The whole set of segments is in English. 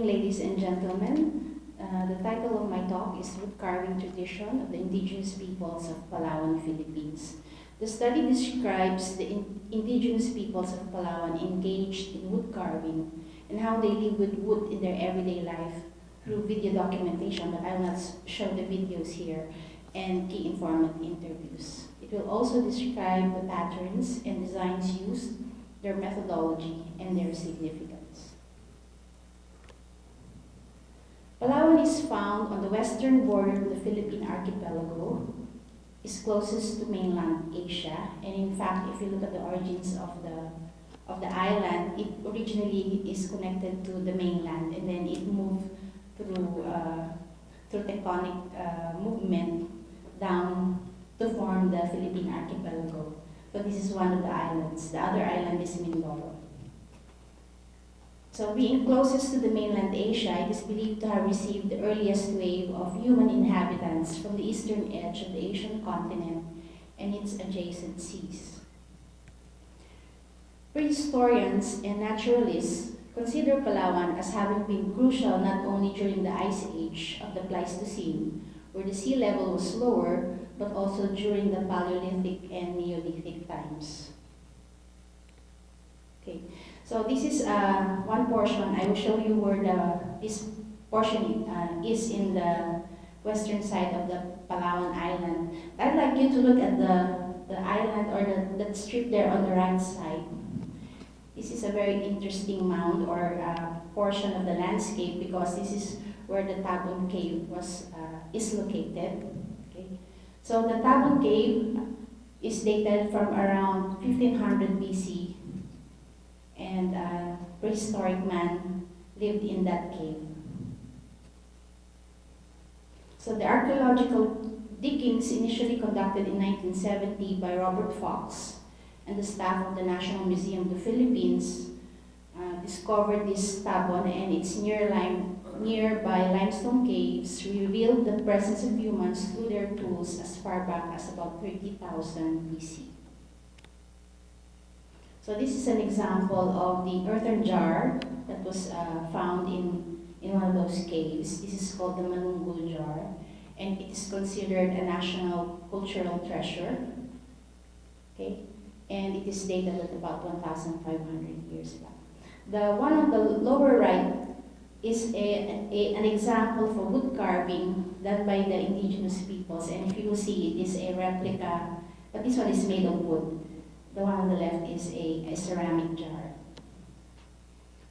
evening, ladies and gentlemen. The title of my talk is Woodcarving Tradition of the Indigenous Peoples of Palawan, Philippines. The study describes the indigenous peoples of Palawan engaged in woodcarving and how they live with wood in their everyday life through video documentation, but I will not show the videos here, and key informant interviews. It will also describe the patterns and designs used, their methodology, and their significance. Palawan is found on the western border of the Philippine archipelago, is closest to mainland Asia, and in fact, if you look at the origins of the island, it originally is connected to the mainland, and then it moved through tectonic movement down to form the Philippine archipelago. So this is one of the islands. The other island is Mindoro. So being closest to the mainland Asia, it is believed to have received the earliest wave of human inhabitants from the eastern edge of the Asian continent and its adjacent seas. Prehistorians and naturalists consider Palawan as having been crucial not only during the Ice Age of the Pleistocene, where the sea level was lower, but also during the Paleolithic and Neolithic times. Okay. So this is one portion. I will show you where this portion is in the western side of the Palawan Island. I'd like you to look at the island or the strip there on the right side. This is a very interesting mound or portion of the landscape because this is where the Tabon Cave is located. Okay. So the Tabon Cave is dated from around 1500 BC. And prehistoric man lived in that cave. So the archaeological diggings initially conducted in 1970 by Robert Fox and the staff of the National Museum of the Philippines discovered this tabon and its nearby limestone caves revealed the presence of humans through their tools as far back as about 30,000 BC. So this is an example of the earthen jar that was found in one of those caves. This is called the Manunggul jar, and it is considered a national cultural treasure. Okay, and it is dated at about 1,500 years back. The one on the lower right is an example for wood carving done by the indigenous peoples, and if you will see, it is a replica, but this one is made of wood. The one on the left is a ceramic jar.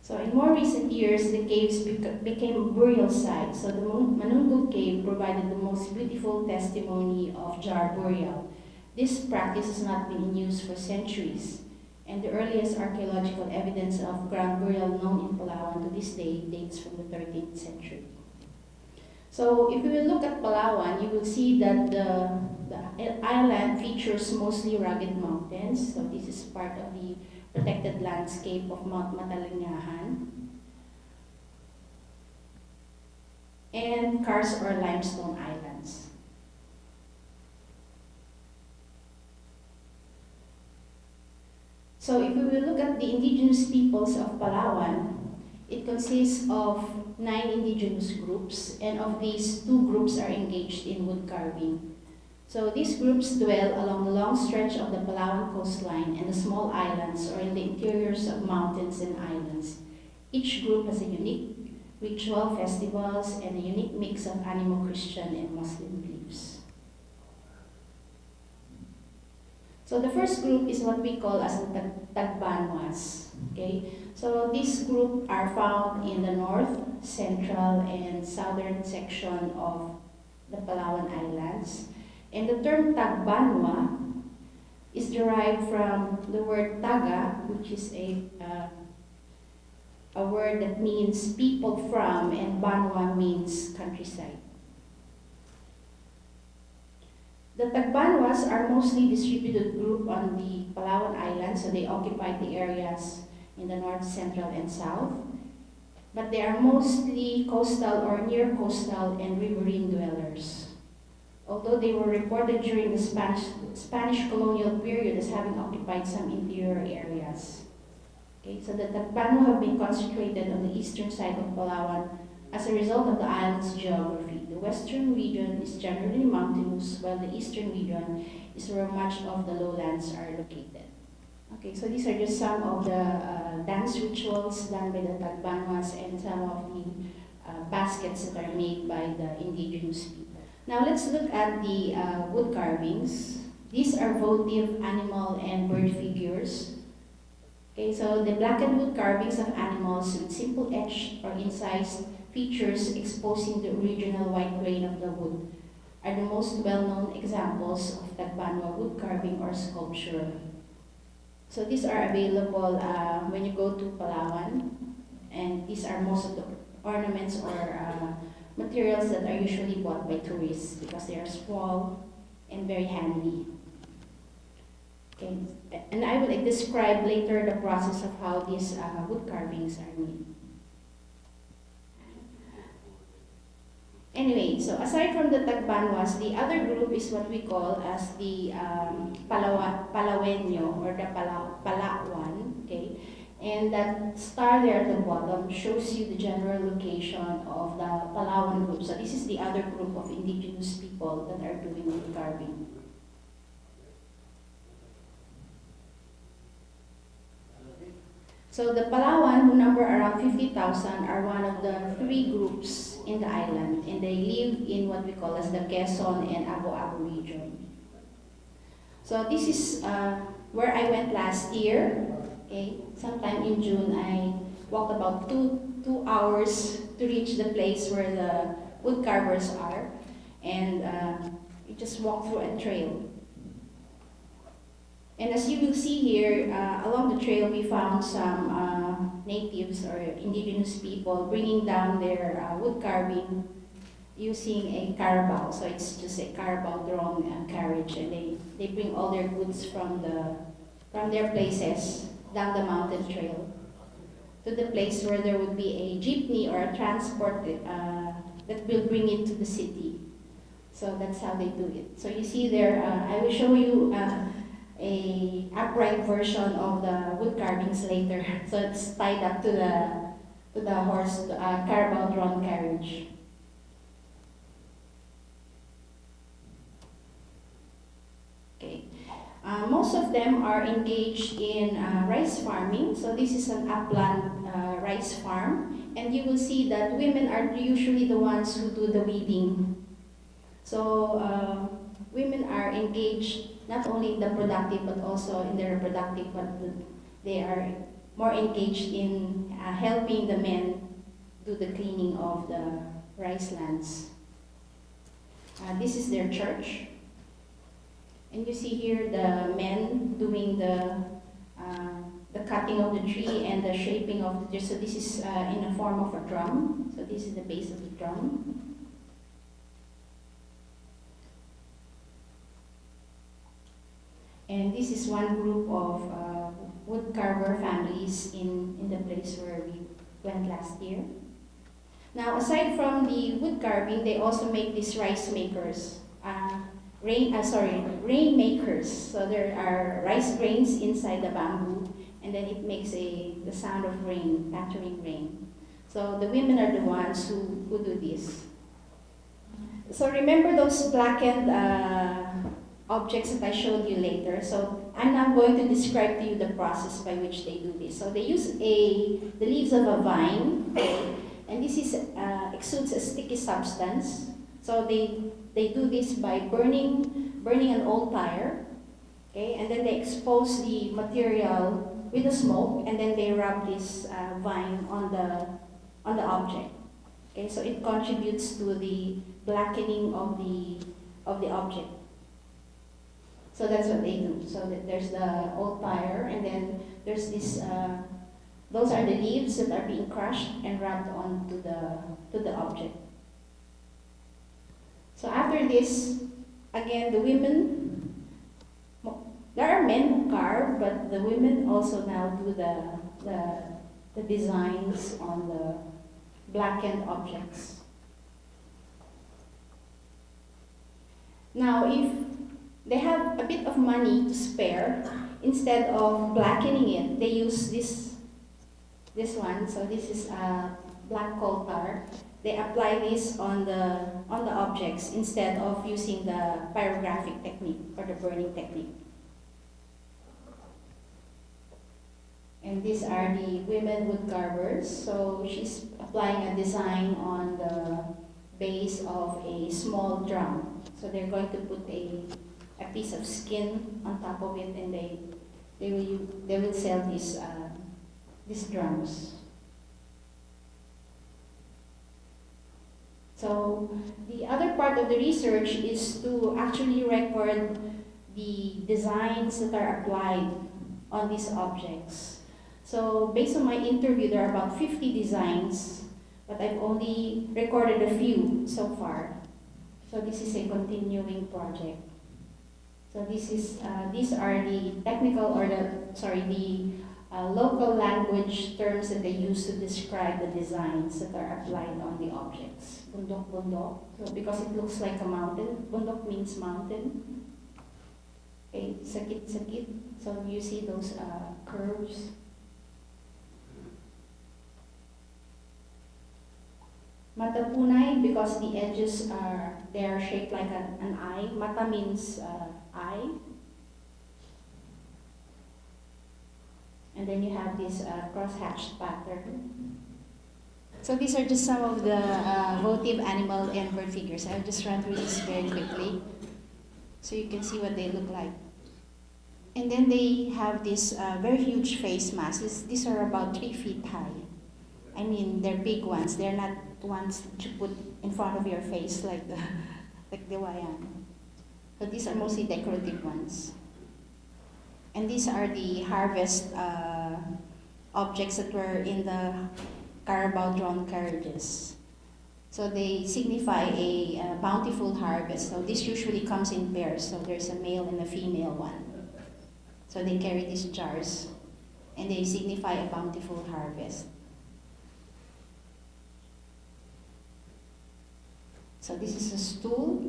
So in more recent years, the caves became burial sites. So the Manunggul cave provided the most beautiful testimony of jar burial. This practice has not been in use for centuries, and the earliest archaeological evidence of ground burial known in Palawan to this day dates from the 13th century. So if we will look at Palawan, you will see that the island features mostly rugged mountains. So this is part of the protected landscape of Mount Matalingahan. And karst or limestone islands. So if we will look at the indigenous peoples of Palawan, it consists of 9 indigenous groups, and of these, 2 groups are engaged in wood carving. So these groups dwell along the long stretch of the Palawan coastline and the small islands or in the interiors of mountains and islands. Each group has a unique ritual, festivals, and a unique mix of Animo-Christian and Muslim beliefs. So the first group is what we call as the Tagbanwas. Okay? So this group are found in the north, central, and southern section of the Palawan Islands. And the term Tagbanwa is derived from the word Taga, which is a word that means people from, and Banwa means countryside. The Tagbanwas are mostly distributed group on the Palawan Islands, so they occupy the areas in the north, central, and south. But they are mostly coastal or near coastal and riverine dwellers. Although they were reported during the Spanish colonial period as having occupied some interior areas. Okay, so the Tacbano have been concentrated on the eastern side of Palawan as a result of the island's geography. The western region is generally mountainous, while the eastern region is where much of the lowlands are located. Okay, so these are just some of the dance rituals done by the Tagbanwas and some of the baskets that are made by the indigenous people. Now let's look at the wood carvings. These are votive animal and bird figures. Okay, so the blackened wood carvings of animals with simple etched or incised features exposing the original white grain of the wood are the most well-known examples of Tagbanwa wood carving or sculpture. So these are available when you go to Palawan, and these are most of the ornaments or materials that are usually bought by tourists because they are small and very handy. Okay. And I will describe later the process of how these wood carvings are made. Anyway, so aside from the Tagbanwas, the other group is what we call as the Palawenyo or the Palawan, okay? And that star there at the bottom shows you the general location of the Palawan group. So this is the other group of indigenous people that are doing wood carving. So the Palawan, who number around 50,000, are one of the three groups in the island, and they live in what we call as the Quezon and Abo-Abo region. So this is where I went last year. Okay, sometime in June, I walked about two hours to reach the place where the wood carvers are, and you just walk through a trail. And as you will see here, along the trail we found some natives or indigenous people bringing down their wood carving using a carabao. So it's just a carabao drawn carriage, and they bring all their goods from their places down the mountain trail to the place where there would be a jeepney or a transport that will bring it to the city. So that's how they do it. So you see there, I will show you a upright version of the wood carvings later. So it's tied up to the horse carabao drawn carriage. Okay. Most of them are engaged in rice farming. So this is an upland rice farm, and you will see that women are usually the ones who do the weeding. So women are engaged not only in the productive but also in the reproductive, but they are more engaged in helping the men do the cleaning of the rice lands. This is their church. And you see here the men doing the cutting of the tree and the shaping of the tree. So this is in the form of a drum. So this is the base of the drum. And this is one group of wood carver families in the place where we went last year. Now, aside from the wood carving, they also make these rice makers, rain makers. So there are rice grains inside the bamboo, and then it makes the sound of rain, pattering rain. So the women are the ones who do this. So remember those blackened objects that I showed you later. So I'm now going to describe to you the process by which they do this. So they use the leaves of a vine, okay, and this exudes a sticky substance. So they do this by burning an old tire, okay, and then they expose the material with the smoke, and then they rub this vine on the object. Okay, so it contributes to the blackening of the object. So that's what they do. So there's the old tire, and then there's this. Those are the leaves that are being crushed and rubbed onto the object. So after this, again, the women. There are men who carve, but the women also now do the designs on the blackened objects. Now, if they have a bit of money to spare, instead of blackening it, they use this this one. So this is black coal tar. They apply this on the objects instead of using the pyrographic technique or the burning technique. And these are the women wood carvers. So she's applying a design on the base of a small drum. So they're going to put a piece of skin on top of it, and they will sell these drums. So the other part of the research is to actually record the designs that are applied on these objects. So based on my interview, there are about 50 designs, but I've only recorded a few so far. So this is a continuing project. So these are the technical or the local language terms that they use to describe the designs that are applied on the objects. Bundok, bundok. So because it looks like a mountain, bundok means mountain. Okay, sakit, sakit. So you see those curves. Mata punay, because the edges are shaped like an eye. Mata means eye. And then you have this cross-hatched pattern. So these are just some of the votive animal and bird figures. I'll just run through this very quickly so you can see what they look like. And then they have this very huge face masks. These are about 3 feet high. I mean, they're big ones. They're not ones that you put in front of your face like the wayan. So these are mostly decorative ones. And these are the harvest objects that were in the Carabao drawn carriages. So they signify a bountiful harvest. So this usually comes in pairs. So there's a male and a female one. So they carry these jars, and they signify a bountiful harvest. So this is a stool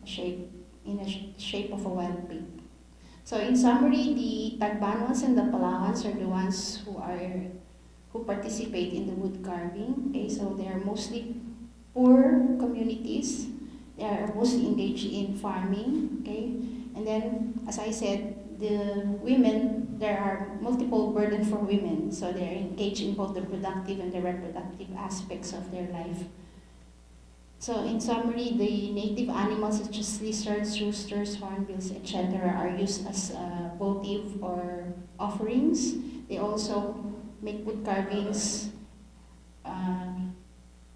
in a shape of a wild pig. So in summary, the Tagbanuans and the Palawans are the ones who participate in the wood carving. Okay, so they are mostly poor communities. They are mostly engaged in farming. Okay, and then as I said, the women, there are multiple burdens for women. So they are engaged in both the productive and the reproductive aspects of their life. So in summary, the native animals such as lizards, roosters, hornbills, etc. are used as votive or offerings. They also make wood carvings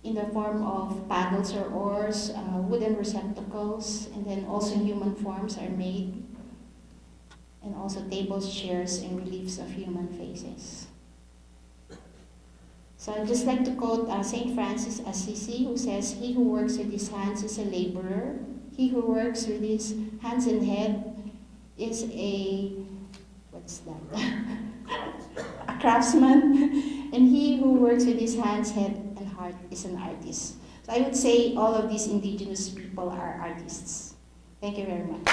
in the form of paddles or oars, wooden receptacles, and then also human forms are made, and also tables, chairs, and reliefs of human faces. So I'd just like to quote St. Francis Assisi, who says, "He who works with his hands is a laborer. He who works with his hands and head is a craftsman. And he who works with his hands, head, and heart is an artist." So I would say all of these indigenous people are artists. Thank you very much.